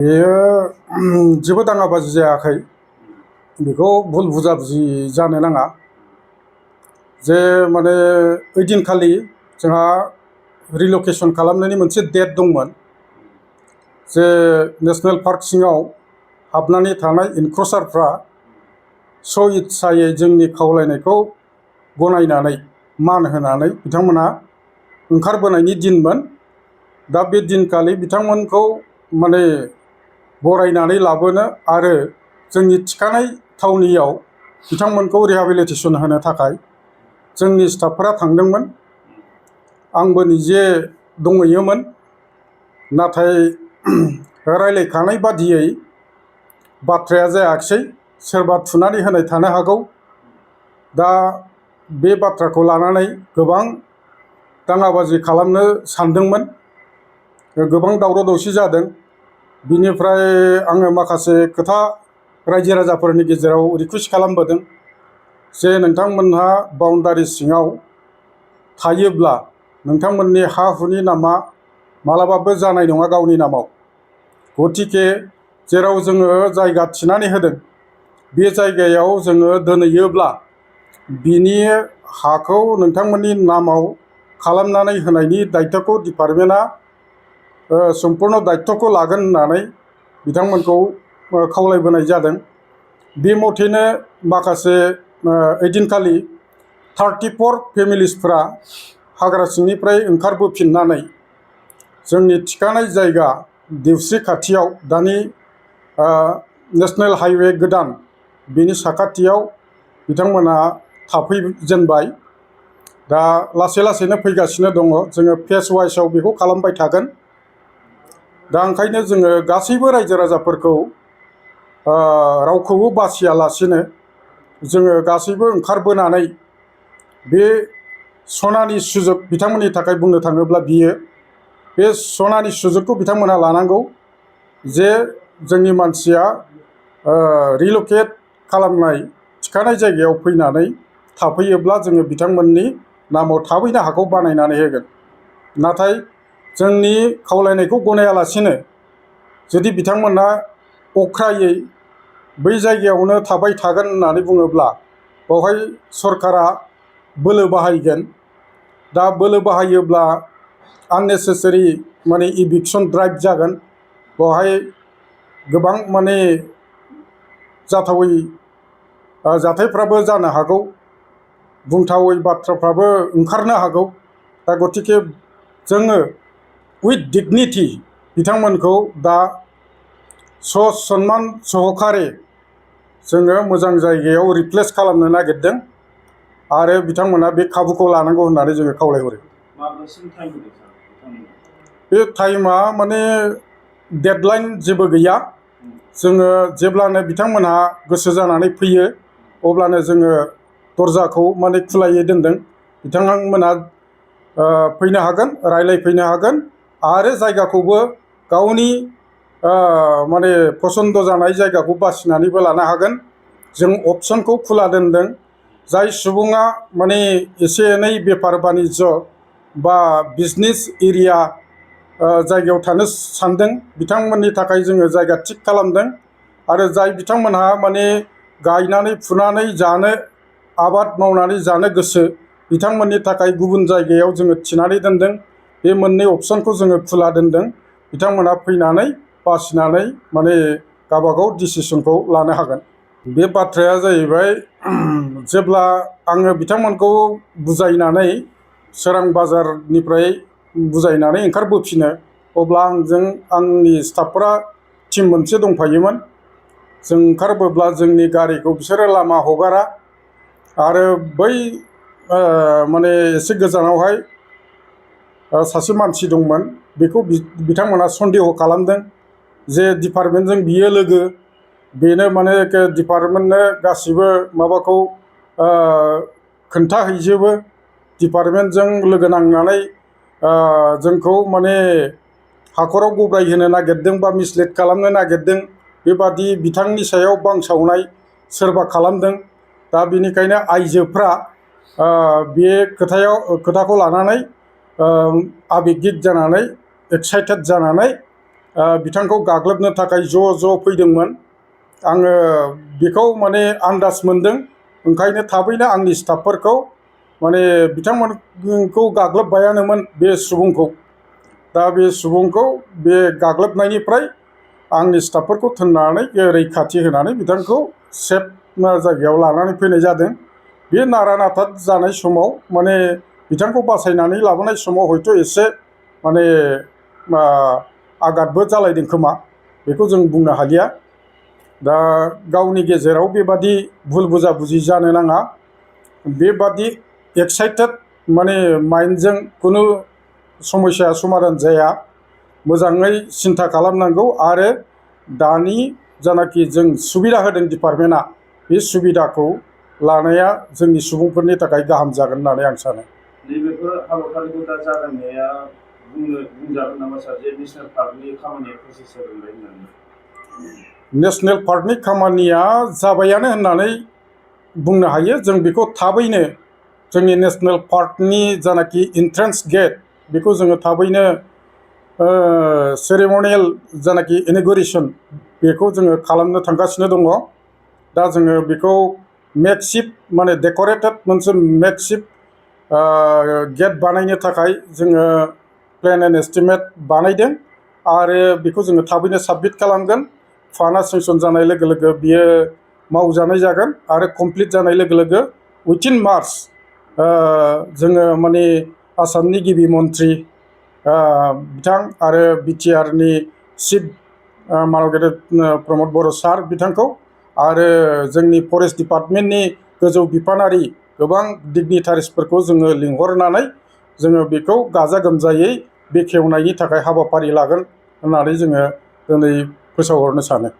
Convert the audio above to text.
बेयो जेबो दाङाबाजि जायाखै। बेखौ भुल बुजाबुजि जानो नाङा। जे माने ओइदिनखालि जोंहा रिलकेसन खालामनायनि मोनसे डेट दंमोन। जे नेसनेल पार्क सिङाव हाबनानै थानाय इनक्रचारफ्रा इस्सायै जोंनि खावलायनायखौ गनायनानै मान होनानै बिथांमोना ओंखारबोनायनि दिनमोन। दा बे दिनखालि बिथांमोनखौ माने बरायनानै लाबोनो आरो जोंनि थिखानाय थावनियाव बिथांमोनखौ रिहाबिलिटेसन होनो थाखाय जोंनि स्टाफफोरा थांदोंमोन। आंबो निजे दंहैयोमोन। नाथाय रायलायखानाय बादियै बाथ्राया जायाखिसै। सोरबा थुनानै होनाय थानो हागौ। दा बे बाथ्राखौ लानानै गोबां दाङाबाजि खालामनो सानदोंमोन। गोबां दावराव दावसि जादों। बिनिफ्राय आङो माखासे खोथा रायजो राजाफोरनि गेजेराव रिकुवेस्ट खालामबोदों जे नोंथांमोनहा बाउन्डारि सिङाव थायोब्ला नोंथांमोननि हा हुनि नामा मालाबाबो जानाय नङा गावनि नामाव। गतिके जेराव जोङो जायगा थिनानै होदों बे जायगायाव जोङो दोनहैयोब्ला बिनि हाखौ नोंथांमोननि नामाव खालामनानै होनायनि दायथ'खौ डिपार्टमेन्टआ सम्पुर्ण दायथ'खौ लागोन होननानै बिथांमोनखौ खावलायबोनाय जादों। बे मथेनो माखासे ओइदिनखालि 34 फेमिलिसफ्रा हाग्रा सिंनिफ्राय ओंखारबोफिननानै जोंनि थिखानाय जायगा देवस्रि खाथियाव दानि नेसनेल हाइवे गोदान बेनि साखाथियाव बिथांमोना थाफैजेनबाय। दा लासै लासैनो फैगासिनो दङ। जोङो फेज वाइसआव बेखौ खालामबाय थागोन। दा ओंखायनो जोङो गासैबो रायजो राजाफोरखौ रावखौबो बासियालासिनो जोङो गासैबो ओंखारबोनानै बे सनानि सुजुग बिथांमोननि थाखाय बुंनो थाङोब्ला बियो बे सनानि सुजुगखौ बिथांमोनहा लानांगौ जे जोंनि मानसिया रिलकेट खालामनाय थिखानाय जायगायाव फैनानै थाफैयोब्ला जोङो बिथांमोननि नामाव थाबैनो हाखौ बानायनानै होगोन। नाथाय जोंनि खावलायनायखौ गनायालासिनो जुदि बिथांमोना अख्रायै बै जायगायावनो थाबाय थागोन होननानै बुङोब्ला बेवहाय सरकारा बोलो बाहायगोन। दा बोलो बाहायोब्ला आननेसेसारि माने इभिक्सन ड्राइभ जागोन। बेवहाय गोबां माने जाथावै जाथायफ्राबो जानो हागौ। बुंथावै बाथ्राफ्राबो ओंखारनो हागौ। दा गतिके जोङो उइथ डिगनिटि बिथांमोनखौ दा सन्मान सहकारे जोङो मोजां जायगायाव रिप्लेस खालामनो नागिरदों आरो बिथांमोना बे खाबुखौ लानांगौ होननानै जोङो खावलायहरो। बे टाइमा माने डेडलाइन जेबो गैया। जोङो जेब्लानो बिथांमोनहा गोसो जानानै फैयो अब्लानो जोङो दरजाखौ माने खुलायै दोनदों। बिथांमोनहा फैनो हागोन, रायलायफैनो हागोन आरो जायगाखौबो गावनि माने पसन्द जानाय जायगाखौ बासिनानैबो लानो हागोन। जों अपसनखौ खुला दोनदों। जाय सुबुङा माने एसे एनै बेफार बानिज्य बा बिजनेस एरिया जायगायाव थानो सानदों बिथांमोननि थाखाय जोङो जायगा थिग खालामदों। आरो जाय बिथांमोनहा माने गायनानै फुनानै जानो आबाद मावनानै जानो गोसो बिथांमोननि थाखाय गुबुन जायगायाव जोङो थिनानै दोनदों। बे मोननै अपसनखौ जोङो खुला दोनदों। बिथांमोनहा फैनानै बासिनानै माने गावबागाव डिसिसनखौ लानो हागोन। बे बाथ्राया जाहैबाय जेब्ला आङो बिथांमोनखौ बुजायनानै सोरां बाजारनिफ्राय बुजायनानै ओंखारबोफिनो अब्ला आंजों आंनि स्टाफफोरा टिम मोनसे दंफायोमोन। जों ओंखारबोब्ला जोंनि गारिखौ बिसोरो लामा हगारा आरो बै माने एसे गोजानावहाय सासे मानसि दंमोन। बेखौ बिथांमोना सन्देह खालामदों जे डिपार्टमेन्टजों बियो लोगो। बेनो माने डिपार्टमेन्टनो गासिबो माबाखौ खोन्थाहैजोबो। डिपार्टमेन्टजों लोगो नांनानै जोंखौ माने हाखराव गब्रायहोनो नागिरदों बा मिसलिड खालामनो नागिरदों। बेबादि बिथांनि सायाव बांसावनाय सोरबा खालामदों। दा बेनिखायनो आइजोफ्रा बे खोथाखौ लानानै आबेगिक जानानै एक्साइटेड जानानै बिथांखौ गाग्लोबनो थाखाय ज' फैदोंमोन। आङो बेखौ माने आन्दाज मोनदों, ओंखायनो थाबैनो आंनि स्टाफफोरखौ माने बिथांमोनखौ गाग्लोबबायानोमोन बे सुबुंखौ। दा बे सुबुंखौ बे गाग्लोबनायनिफ्राय आंनि स्टाफफोरखौ थिननानै रैखाथि होनानै बिथांखौ सेफ जायगायाव लानानै फैनाय जादों। बे नारा-नाथा जानाय समाव माने बिथांखौ बासायनानै लाबोनाय समाव हयथ' एसे माने आघातबो जालायदों खोमा, बेखौ जों बुंनो हालिया। दा गावनि गेजेराव बेबादि भुल बुजा-बुजि जानो नाङा, बेबादि एक्साइटेड माने माइन्डजों खुनु समस्या समाधान जाया। मोजाङै सिन्था खालामनांगौ आरो दानि जानाखि जों सुबिदा होदों डिपार्टमेन्टआ, बे सुबिदाखौ लानाया जोंनि सुबुंफोरनि थाखाय गाहाम जागोन होननानै आं सानो। नैबेफोर हाबाफारिखौ दा जागायनाया बुंजागोन नामा सार जे नेसनेल पार्कनि खामानिया प्रसेस जाबाय होननानै? नेसनेल पार्कनि खामानिया जाबायानो होननानै बुंनो हायो। जों बेखौ थाबैनो जोंनि नेसनेल पार्कनि जानाखि एन्ट्रेन्स गेट, बेखौ जोङो थाबैनो सेरेमनियेल जानाखि इनगुरेसन, बेखौ जोङो खालामनो थांगासिनो दङ। दा जोङो बेखौ मेकशिफ्ट माने डेक'रेटेड मोनसे मेकशिफ्ट गेट बानायनो थाखाय जोङो प्लेन एन्ड एस्टिमेट बानायदों आरो बेखौ जोङो थाबैनो साबमिट खालामगोन। फान्डआ सेंसन जानाय लोगो लोगो बियो मावजानाय जागोन आरो कमप्लिट जानाय लोगो लोगो उइथिन मार्च जोङो माने आसामनि गिबि मन्थ्रि बिथां आरो बिटिआरनि चिफ मानगेजेर प्रमद बर' सार बिथांखौ आरो जोंनि फरेस्ट डिपार्टमेन्टनि गोजौ बिफानारि गोबां डिगनिटारिसफोरखौ जोङो लिंहरनानै जोङो बेखौ गाजा-गोमजायै बेखेवनायनि थाखाय हाबाफारि लागोन होननानै जोङो दिनै फोसावहरनो सानो।